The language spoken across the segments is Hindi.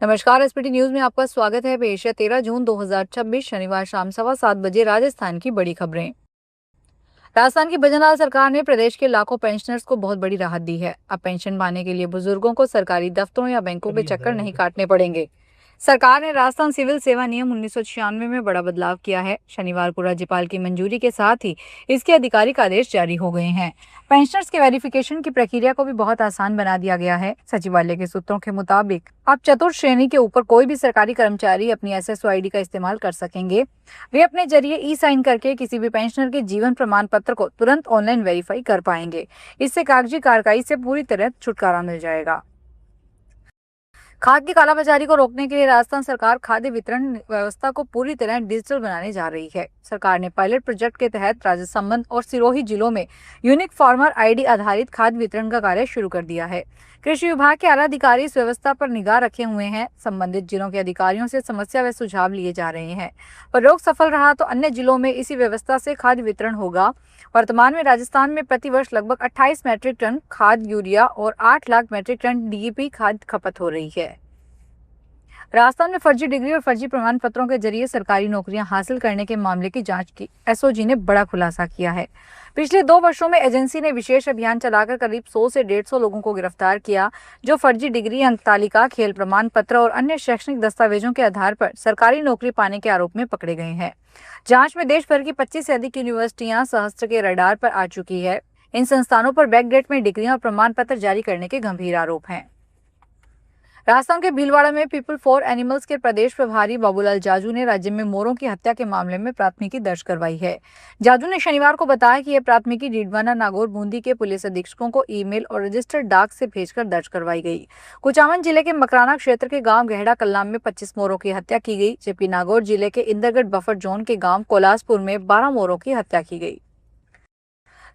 नमस्कार। एसपीटी न्यूज में आपका स्वागत है। पेश है 13 जून 2026 शनिवार शाम 7:15 राजस्थान की बड़ी खबरें। राजस्थान की भजनलाल सरकार ने प्रदेश के लाखों पेंशनर्स को बहुत बड़ी राहत दी है। अब पेंशन पाने के लिए बुजुर्गों को सरकारी दफ्तरों या बैंकों के चक्कर नहीं काटने पड़ेंगे। सरकार ने राजस्थान सिविल सेवा नियम 1996 में बड़ा बदलाव किया है। शनिवार को राज्यपाल की मंजूरी के साथ ही इसके आधिकारिक आदेश जारी हो गए हैं। पेंशनर्स के वेरिफिकेशन की प्रक्रिया को भी बहुत आसान बना दिया गया है। सचिवालय के सूत्रों के मुताबिक अब चतुर्थ श्रेणी के ऊपर कोई भी सरकारी कर्मचारी अपनी एसएसओ आईडी का इस्तेमाल कर सकेंगे। वे अपने जरिए ई साइन करके किसी भी पेंशनर के जीवन प्रमाण पत्र को तुरंत ऑनलाइन वेरीफाई कर पाएंगे। इससे कागजी कार्रवाई से पूरी तरह छुटकारा मिल जाएगा। खाद्य की कालाबाजारी को रोकने के लिए राजस्थान सरकार खाद्य वितरण व्यवस्था को पूरी तरह डिजिटल बनाने जा रही है। सरकार ने पायलट प्रोजेक्ट के तहत राज्य संबंध और सिरोही जिलों में यूनिक फार्मर आईडी आधारित खाद्य वितरण का कार्य शुरू कर दिया है। कृषि विभाग के आला अधिकारी इस व्यवस्था पर निगाह रखे हुए हैं। संबंधित जिलों के अधिकारियों से समस्या व सुझाव लिए जा रहे हैं। प्रयोग सफल रहा तो अन्य जिलों में इसी व्यवस्था से खाद्य वितरण होगा। वर्तमान में राजस्थान में प्रतिवर्ष लगभग 28 मैट्रिक टन खाद यूरिया और 8 लाख मैट्रिक टन डीएपी खाद खपत हो रही है। राजस्थान में फर्जी डिग्री और फर्जी प्रमाण पत्रों के जरिए सरकारी नौकरियां हासिल करने के मामले की जांच की एसओजी ने बड़ा खुलासा किया है। पिछले 2 वर्षों में एजेंसी ने विशेष अभियान चलाकर करीब 100 से 150 लोगों को गिरफ्तार किया, जो फर्जी डिग्री, अंक तालिका, खेल प्रमाण पत्र और अन्य शैक्षणिक दस्तावेजों के आधार पर सरकारी नौकरी पाने के आरोप में पकड़े गए हैं। जांच में देश भर की 25 से अधिक यूनिवर्सिटियां सहस्त्र के रडार पर आ चुकी है। इन संस्थानों पर बैकडेट में डिग्रियां और प्रमाण पत्र जारी करने के गंभीर आरोप हैं। राजस्थान के भीलवाड़ा में पीपल फॉर एनिमल्स के प्रदेश प्रभारी बाबूलाल जाजू ने राज्य में मोरों की हत्या के मामले में प्राथमिकी दर्ज करवाई है। जाजू ने शनिवार को बताया कि यह प्राथमिकी डीडवाना, नागौर, बूंदी के पुलिस अधीक्षकों को ईमेल और रजिस्टर्ड डाक से भेजकर दर्ज करवाई गई। कुचामन जिले के मकराना क्षेत्र के गांव गहड़ा कल्लाम में 25 मोरों की हत्या की गई, जबकि नागौर जिले के इंदरगढ़ बफर जोन के गांव कोलासपुर में 12 मोरों की हत्या की गई।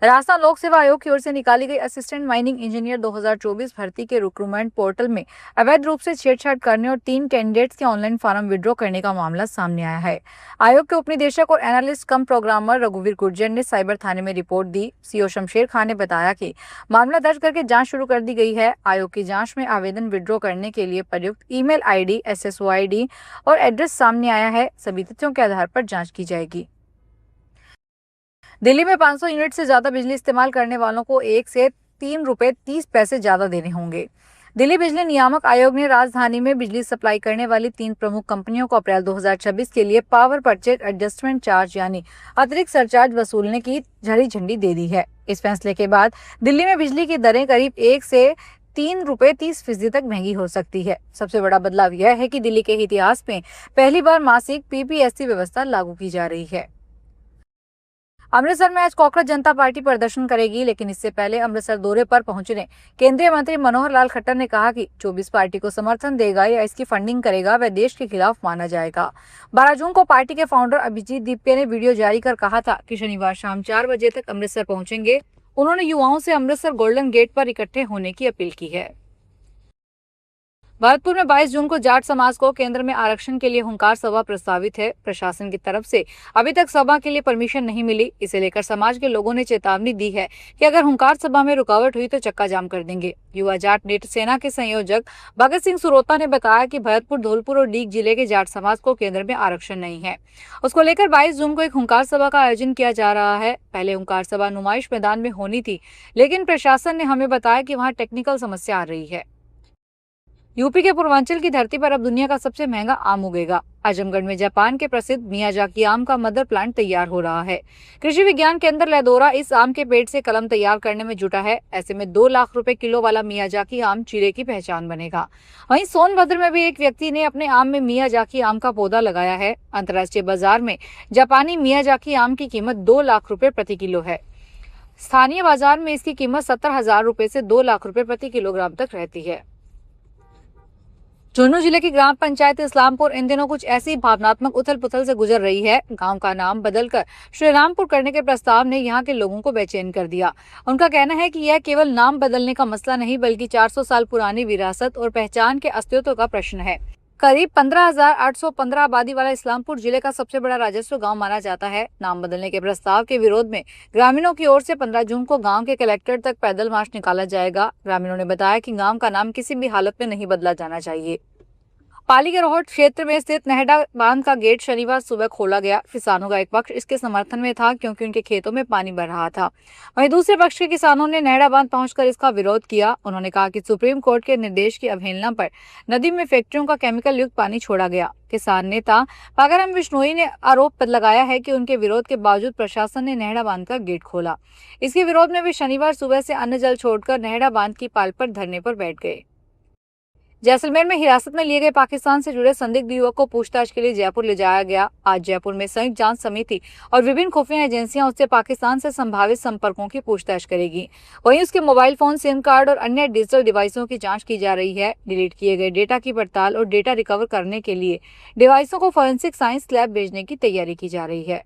राजस्थान लोक सेवा आयोग की ओर से निकाली गई असिस्टेंट माइनिंग इंजीनियर 2024 भर्ती के रिक्रूटमेंट पोर्टल में अवैध रूप से छेड़छाड़ करने और 3 कैंडिडेट्स के ऑनलाइन फॉर्म विड्रॉ करने का मामला सामने आया है। आयोग के उपनिदेशक और एनालिस्ट कम प्रोग्रामर रघुवीर गुर्जर ने साइबर थाने में रिपोर्ट दी। सीओ शमशेर खान ने बताया कि मामला दर्ज करके जांच शुरू कर दी गई है। आयोग की जांच में आवेदन विड्रॉ करने के लिए प्रयुक्त ईमेल आईडी, एसएसओ आईडी और एड्रेस सामने आया है। सभी तथ्यों के आधार पर जांच की जाएगी। दिल्ली में 500 यूनिट से ज्यादा बिजली इस्तेमाल करने वालों को 1 से 3 रुपए 30 पैसे ज्यादा देने होंगे। दिल्ली बिजली नियामक आयोग ने राजधानी में बिजली सप्लाई करने वाली 3 प्रमुख कंपनियों को अप्रैल 2026 के लिए पावर परचेज एडजस्टमेंट चार्ज यानी अतिरिक्त सरचार्ज वसूलने की हरी झंडी दे दी है। इस फैसले के बाद दिल्ली में बिजली की दरें करीब 1 से 3 रुपए 30% तक महंगी हो सकती है। सबसे बड़ा बदलाव यह है कि दिल्ली के इतिहास में पहली बार मासिक पीपीएससी व्यवस्था लागू की जा रही है। अमृतसर में आज कांग्रेस जनता पार्टी प्रदर्शन करेगी, लेकिन इससे पहले अमृतसर दौरे पर पहुंचने केंद्रीय मंत्री मनोहर लाल खट्टर ने कहा कि 24 पार्टी को समर्थन देगा या इसकी फंडिंग करेगा वह देश के खिलाफ माना जाएगा। 12 जून को पार्टी के फाउंडर अभिजीत दीपके ने वीडियो जारी कर कहा था कि शनिवार शाम 4 बजे तक अमृतसर पहुंचेंगे। उन्होंने युवाओं से अमृतसर गोल्डन गेट पर इकट्ठे होने की अपील की है। भरतपुर में 22 जून को जाट समाज को केंद्र में आरक्षण के लिए हुंकार सभा प्रस्तावित है। प्रशासन की तरफ से अभी तक सभा के लिए परमिशन नहीं मिली। इसे लेकर समाज के लोगों ने चेतावनी दी है कि अगर हुंकार सभा में रुकावट हुई तो चक्का जाम कर देंगे। युवा जाट नेत्र सेना के संयोजक भगत सिंह सुरोता ने बताया कि भरतपुर, धौलपुर और डीग जिले के जाट समाज को केंद्र में आरक्षण नहीं है। उसको लेकर 22 जून को एक हुंकार सभा का आयोजन किया जा रहा है। पहले हुंकार सभा नुमाइश मैदान में होनी थी, लेकिन प्रशासन ने हमें बताया कि वहाँ टेक्निकल समस्या आ रही है। यूपी के पूर्वांचल की धरती पर अब दुनिया का सबसे महंगा आम उगेगा। आजमगढ़ में जापान के प्रसिद्ध मियाजाकी आम का मदर प्लांट तैयार हो रहा है। कृषि विज्ञान केंद्र लैदोरा इस आम के पेड़ से कलम तैयार करने में जुटा है। ऐसे में 2 लाख रुपए किलो वाला मियाजाकी आम चिरे की पहचान बनेगा। वहीं सोनभद्र में भी एक व्यक्ति ने अपने आम में मियाजाकी आम का पौधा लगाया है। अंतर्राष्ट्रीय बाजार में जापानी मियाजाकी आम की कीमत 2 लाख रुपए प्रति किलो है। स्थानीय बाजार में इसकी कीमत 70,000 रुपए से 2 लाख रुपए प्रति किलोग्राम तक रहती है। झुंझुनू जिले की ग्राम पंचायत इस्लामपुर इन दिनों कुछ ऐसी भावनात्मक उथल पुथल से गुजर रही है। गांव का नाम बदलकर श्रीरामपुर करने के प्रस्ताव ने यहां के लोगों को बेचैन कर दिया। उनका कहना है कि यह केवल नाम बदलने का मसला नहीं, बल्कि 400 साल पुरानी विरासत और पहचान के अस्तित्व का प्रश्न है। करीब 15,815 आबादी वाला इस्लामपुर जिले का सबसे बड़ा राजस्व गांव माना जाता है। नाम बदलने के प्रस्ताव के विरोध में ग्रामीणों की ओर से 15 जून को गांव के कलेक्टर तक पैदल मार्च निकाला जाएगा। ग्रामीणों ने बताया कि गांव का नाम किसी भी हालत में नहीं बदला जाना चाहिए। पाली के रोहट क्षेत्र में स्थित नेहडा बांध का गेट शनिवार सुबह खोला गया। किसानों का एक पक्ष इसके समर्थन में था क्योंकि उनके खेतों में पानी बढ़ रहा था। वहीं दूसरे पक्ष के किसानों ने नेहडा बांध पहुंचकर इसका विरोध किया। उन्होंने कहा कि सुप्रीम कोर्ट के निर्देश की अवहेलना पर नदी में फैक्ट्रियों का केमिकल युक्त पानी छोड़ा गया। किसान नेता पागाराम बिश्नोई ने आरोप लगाया है कि उनके विरोध के बावजूद प्रशासन ने नेहडा बांध का गेट खोला। इसके विरोध में वे शनिवार सुबह से अन्न जल छोड़कर नेहडा बांध की पाल पर धरने पर बैठ गए। जैसलमेर में हिरासत में लिए गए पाकिस्तान से जुड़े संदिग्ध युवक को पूछताछ के लिए जयपुर ले जाया गया। आज जयपुर में संयुक्त जांच समिति और विभिन्न खुफिया एजेंसियां उससे पाकिस्तान से संभावित संपर्कों की पूछताछ करेगी। वहीं उसके मोबाइल फोन, सिम कार्ड और अन्य डिजिटल डिवाइसों की जांच की जा रही है। डिलीट किए गए डेटा की पड़ताल और डेटा रिकवर करने के लिए डिवाइसों को फॉरेंसिक साइंस लैब भेजने की तैयारी की जा रही है।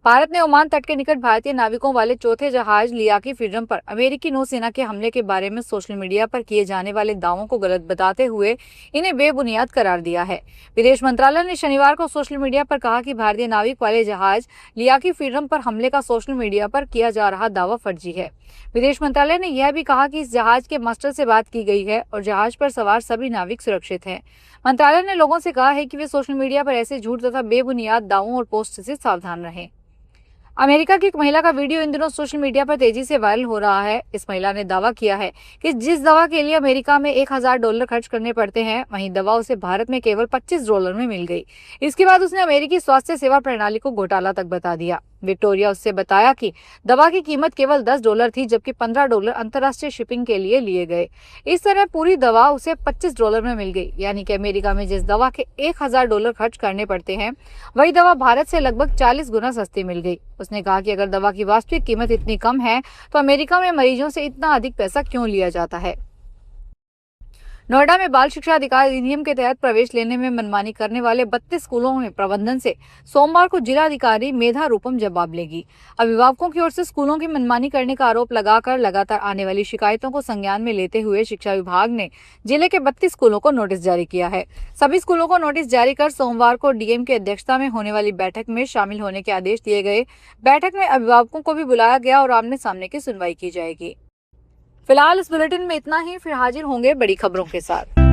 भारत ने ओमान तट के निकट भारतीय नाविकों वाले चौथे जहाज लियाकी फ्रीडम पर अमेरिकी नौसेना के हमले के बारे में सोशल मीडिया पर किए जाने वाले दावों को गलत बताते हुए इन्हें बेबुनियाद करार दिया है। विदेश मंत्रालय ने शनिवार को सोशल मीडिया पर कहा कि भारतीय नाविक वाले जहाज लियाकी फ्रीडम पर हमले का सोशल मीडिया पर किया जा रहा दावा फर्जी है। विदेश मंत्रालय ने यह भी कहा कि इस जहाज के मास्टर से बात की गई है और जहाज पर सवार सभी नाविक सुरक्षित हैं। मंत्रालय ने लोगों से कहा है कि वे सोशल मीडिया पर ऐसे झूठ तथा बेबुनियाद दावों और पोस्ट से सावधान रहें। अमेरिका की एक महिला का वीडियो इन दिनों सोशल मीडिया पर तेजी से वायरल हो रहा है। इस महिला ने दावा किया है कि जिस दवा के लिए अमेरिका में $1000 खर्च करने पड़ते हैं, वहीं दवा उसे भारत में केवल $25 में मिल गई। इसके बाद उसने अमेरिकी स्वास्थ्य सेवा प्रणाली को घोटाला तक बता दिया। विक्टोरिया उससे बताया कि दवा की कीमत केवल $10 थी, जबकि $15 अंतर्राष्ट्रीय शिपिंग के लिए लिए गए। इस तरह पूरी दवा उसे $25 में मिल गई। यानी कि अमेरिका में जिस दवा के $1000 खर्च करने पड़ते हैं, वही दवा भारत से लगभग 40 गुना सस्ती मिल गई। उसने कहा कि अगर दवा की वास्तविक कीमत इतनी कम है तो अमेरिका में मरीजों से इतना अधिक पैसा क्यों लिया जाता है। नोएडा में बाल शिक्षा अधिकार अधिनियम के तहत प्रवेश लेने में मनमानी करने वाले 32 स्कूलों में प्रबंधन से सोमवार को जिलाधिकारी मेधा रूपम जवाब लेगी। अभिभावकों की ओर से स्कूलों की मनमानी करने का आरोप लगाकर लगातार आने वाली शिकायतों को संज्ञान में लेते हुए शिक्षा विभाग ने जिले के 32 स्कूलों को नोटिस जारी किया है। सभी स्कूलों को नोटिस जारी कर सोमवार को डीएम की अध्यक्षता में होने वाली बैठक में शामिल होने के आदेश दिए गए। बैठक में अभिभावकों को भी बुलाया गया और आमने सामने की सुनवाई की जाएगी। फिलहाल इस बुलेटिन में इतना ही, फिर हाजिर होंगे बड़ी खबरों के साथ।